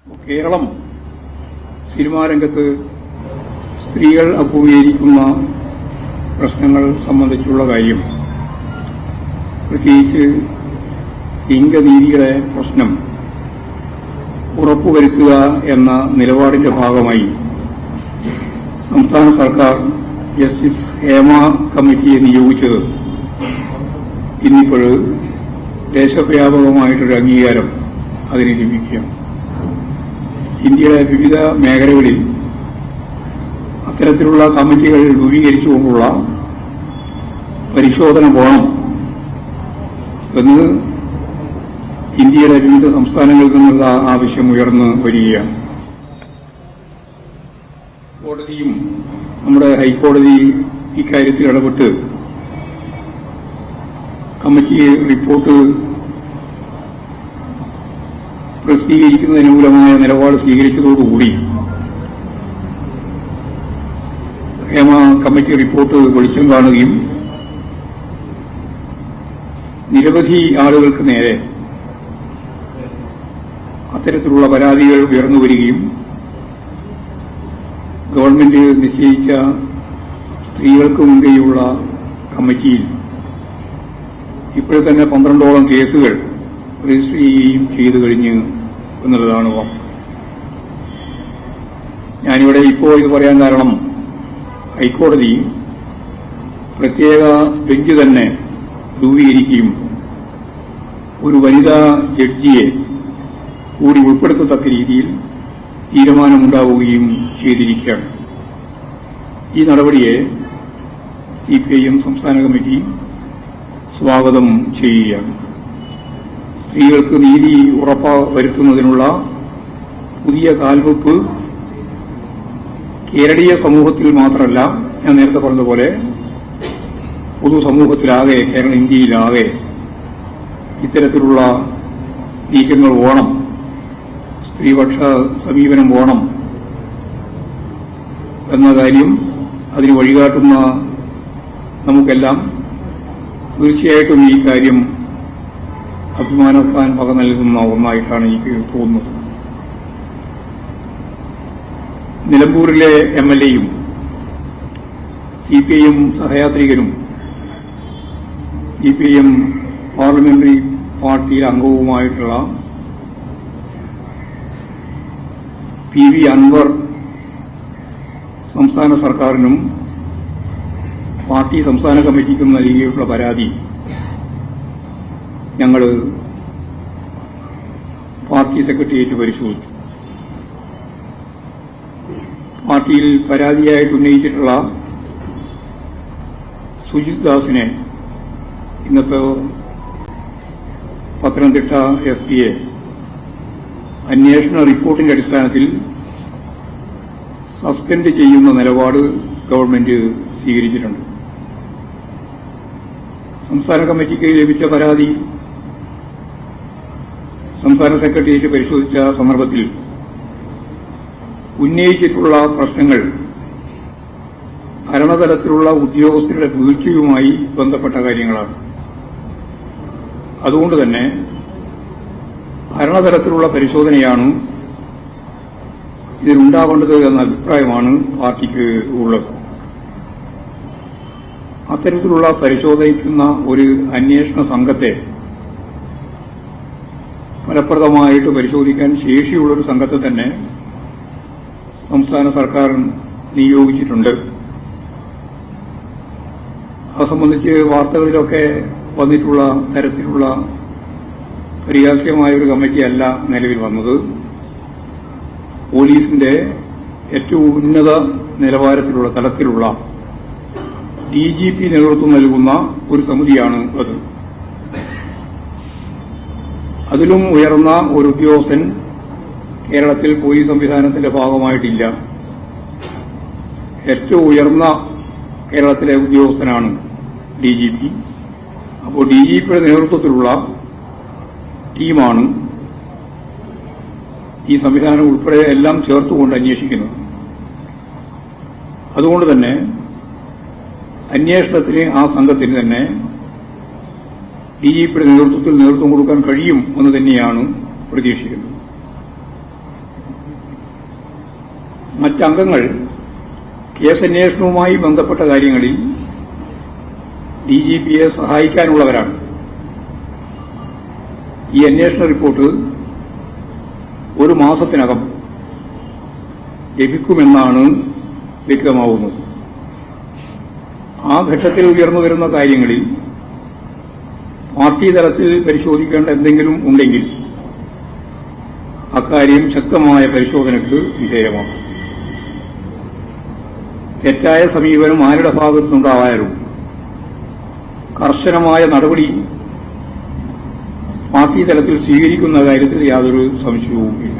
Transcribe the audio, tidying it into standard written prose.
Keralam cinema രംഗത്ത് സ്ത്രീകൾ അഭിമുഖീകരിക്കുന്ന പ്രശ്നങ്ങൾ സംബന്ധിച്ചുള്ള കാര്യം, പ്രത്യേകിച്ച് ലിംഗനീതിയുടെ പ്രശ്നം ഉറപ്പുവരുത്തുക എന്ന നിലപാടിന്റെ ഭാഗമായി സംസ്ഥാന സർക്കാർ ജസ്റ്റിസ് ഹേമ കമ്മിറ്റിയെ നിയോഗിച്ചത് ഇന്നിപ്പോൾ ദേശവ്യാപകമായിട്ടൊരു അംഗീകാരം അതിന് ലഭിക്കുകയാണ്. ഇന്ത്യയുടെ വിവിധ മേഖലകളിൽ അത്തരത്തിലുള്ള കമ്മിറ്റികൾ രൂപീകരിച്ചുകൊണ്ടുള്ള പരിശോധന വേണം എന്ന് ഇന്ത്യയുടെ വിവിധ സംസ്ഥാനങ്ങളിൽ നിന്നുള്ള ആവശ്യം ഉയർന്നു വരികയാണ്. കോടതിയും നമ്മുടെ ഹൈക്കോടതി ഇക്കാര്യത്തിൽ ഇടപെട്ട് കമ്മിറ്റി റിപ്പോർട്ട് പ്രസിദ്ധീകരിക്കുന്നതിന് മൂലമായ നിലപാട് സ്വീകരിച്ചതോടുകൂടി ഹേമ കമ്മിറ്റി റിപ്പോർട്ട് വെളിച്ചം കാണുകയും നിരവധി ആളുകൾക്ക് നേരെ അത്തരത്തിലുള്ള പരാതികൾ ഉയർന്നുവരികയും ഗവൺമെന്റ് നിശ്ചയിച്ച സ്ത്രീകൾക്ക് മുൻകൈയുള്ള കമ്മിറ്റിയിൽ ഇപ്പോഴത്തന്നെ 12ഓളം കേസുകൾ രജിസ്റ്റർ ചെയ്യുകയും ചെയ്തു കഴിഞ്ഞു എന്നുള്ളതാണ് വാർത്ത. ഞാനിവിടെ ഇപ്പോൾ ഇത് പറയാൻ കാരണം, ഹൈക്കോടതി പ്രത്യേക ബെഞ്ച് തന്നെ രൂപീകരിക്കുകയും ഒരു വനിതാ ജഡ്ജിയെ കൂടി ഉൾപ്പെടുത്തത്തക്ക രീതിയിൽ തീരുമാനമുണ്ടാവുകയും ചെയ്തിരിക്കുകയാണ്. ഈ നടപടിയെ സിപിഐഎം സംസ്ഥാന കമ്മിറ്റി സ്വാഗതം ചെയ്യുകയാണ്. സ്ത്രീകൾക്ക് നീതി ഉറപ്പുവരുത്തുന്നതിനുള്ള പുതിയ കാൽവെപ്പ് കേരളീയ സമൂഹത്തിൽ മാത്രമല്ല, ഞാൻ നേരത്തെ പറഞ്ഞതുപോലെ പൊതുസമൂഹത്തിലാകെ, കേരള ഇന്ത്യയിലാകെ ഇത്തരത്തിലുള്ള നീക്കങ്ങൾ വേണം, സ്ത്രീപക്ഷ സമീപനം വേണം എന്ന കാര്യം അതിന് വഴികാട്ടുന്ന നമുക്കെല്ലാം തീർച്ചയായിട്ടും ഈ കാര്യം അഭിമാനിക്കാൻ വക നൽകുന്ന ഒന്നായിട്ടാണ് എനിക്ക് തോന്നുന്നത്. നിലമ്പൂരിലെ എംഎൽഎയും സിപിഐഎം സഹയാത്രികനും സിപിഐഎം പാർലമെന്ററി പാർട്ടിയിലെ അംഗവുമായിട്ടുള്ള പി.വി. അൻവർ സംസ്ഥാന സർക്കാരിനും പാർട്ടി സംസ്ഥാന കമ്മിറ്റിക്കും നൽകിയിട്ടുള്ള പരാതി ഞങ്ങൾ പാർട്ടി സെക്രട്ടേറിയറ്റ് പരിശോധിച്ചു. പാർട്ടിയിൽ പരാതിയായിട്ട് ഉന്നയിച്ചിട്ടുള്ള സുജിത് ദാസിനെ ഇന്നത്തെ പത്തനംതിട്ട എസ്.പിയെ അന്വേഷണ റിപ്പോർട്ടിന്റെ അടിസ്ഥാനത്തിൽ സസ്പെൻഡ് ചെയ്യുന്ന നിലപാട് ഗവൺമെന്റ് സ്വീകരിച്ചിട്ടുണ്ട്. സംസ്ഥാന കമ്മിറ്റിക്ക് ലഭിച്ച പരാതി സംസ്ഥാന സെക്രട്ടേറിയറ്റ് പരിശോധിച്ച സന്ദർഭത്തിൽ ഉന്നയിച്ചിട്ടുള്ള പ്രശ്നങ്ങൾ ഭരണതലത്തിലുള്ള ഉദ്യോഗസ്ഥരുടെ വീഴ്ചയുമായി ബന്ധപ്പെട്ട കാര്യങ്ങളാണ്. അതുകൊണ്ട് തന്നെ ഭരണതലത്തിലുള്ള പരിശോധനയാണ് ഇതിലുണ്ടാവേണ്ടത് എന്ന അഭിപ്രായമാണ് പാർട്ടിക്ക് ഉള്ളത്. അത്തരത്തിലുള്ള പരിശോധിക്കുന്ന ഒരു അന്വേഷണ സംഘത്തെ, ഫലപ്രദമായിട്ട് പരിശോധിക്കാൻ ശേഷിയുള്ളൊരു സംഘത്തെ തന്നെ സംസ്ഥാന സർക്കാർ നിയോഗിച്ചിട്ടുണ്ട്. അത് സംബന്ധിച്ച് വാർത്തകളിലൊക്കെ വന്നിട്ടുള്ള തരത്തിലുള്ള പരിഹാസ്യമായ ഒരു കമ്മിറ്റിയല്ല നിലവിൽ വന്നത്. പോലീസിന്റെ ഏറ്റവും ഉന്നത നിലവാരത്തിലുള്ള തലത്തിലുള്ള ഡിജിപി നേതൃത്വം നൽകുന്ന ഒരു സമിതിയാണ് അത്. അതിലും ഉയർന്ന ഒരു ഉദ്യോഗസ്ഥൻ കേരളത്തിൽ പോലീസ് സംവിധാനത്തിന്റെ ഭാഗമായിട്ടില്ല. ഏറ്റവും ഉയർന്ന കേരളത്തിലെ ഉദ്യോഗസ്ഥനാണ് ഡിജിപി. അപ്പോൾ ഡിജിപിയുടെ നേതൃത്വത്തിലുള്ള ടീമാണ് ഈ സംവിധാനം ഉൾപ്പെടെ എല്ലാം ചേർത്തുകൊണ്ട് അന്വേഷിക്കുന്നത്. അതുകൊണ്ട് തന്നെ അന്വേഷണത്തിന് ആ സംഘത്തിന് തന്നെ ഡിജിപിയുടെ നേതൃത്വത്തിൽ നേതൃത്വം കൊടുക്കാൻ കഴിയും എന്ന് തന്നെയാണ് പ്രതീക്ഷിക്കുന്നത്. മറ്റംഗങ്ങൾ കേസന്വേഷണവുമായി ബന്ധപ്പെട്ട കാര്യങ്ങളിൽ ഡിജിപിയെ സഹായിക്കാനുള്ളവരാണ്. ഈ അന്വേഷണ റിപ്പോർട്ട് ഒരു മാസത്തിനകം ലഭിക്കുമെന്നാണ് വ്യക്തമാവുന്നത്. ആ ഘട്ടത്തിൽ ഉയർന്നുവരുന്ന കാര്യങ്ങളിൽ പാർട്ടി തലത്തിൽ പരിശോധിക്കേണ്ട എന്തെങ്കിലും ഉണ്ടെങ്കിൽ അക്കാര്യം ശക്തമായ പരിശോധനയ്ക്ക് വിധേയമാക്കും. തെറ്റായ സമീപനം ആരുടെ ഭാഗത്തുനിന്നുണ്ടായാലും കർശനമായ നടപടി പാർട്ടി തലത്തിൽ സ്വീകരിക്കുന്ന കാര്യത്തിൽ യാതൊരു സംശയവുമില്ല.